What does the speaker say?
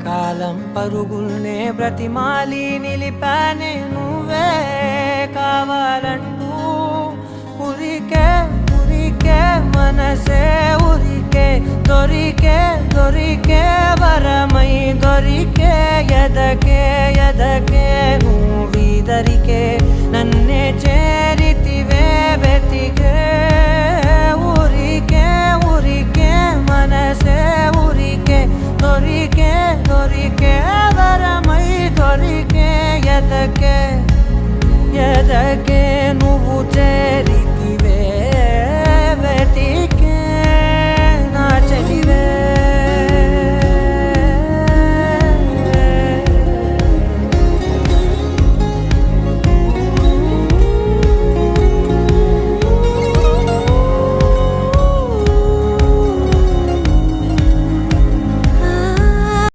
కాలం పరుగుల్నే బ్రతిమాలి నిలిపానే నువ్వే కావాలంటూ ఉరికే ఉరికే మనసే ఉరికే దొరికే దొరికే వరమై దొరికే ఎదకే ఎదకే నువ్వీదరికే నన్నే చేరితివే వెతికే ఊరికే ఊరికే మనసే ఊరికే దొరికే దొరికే వరమై దొరికే ఎదకే ఎదకే నువ్వు చేరితివే వెతికే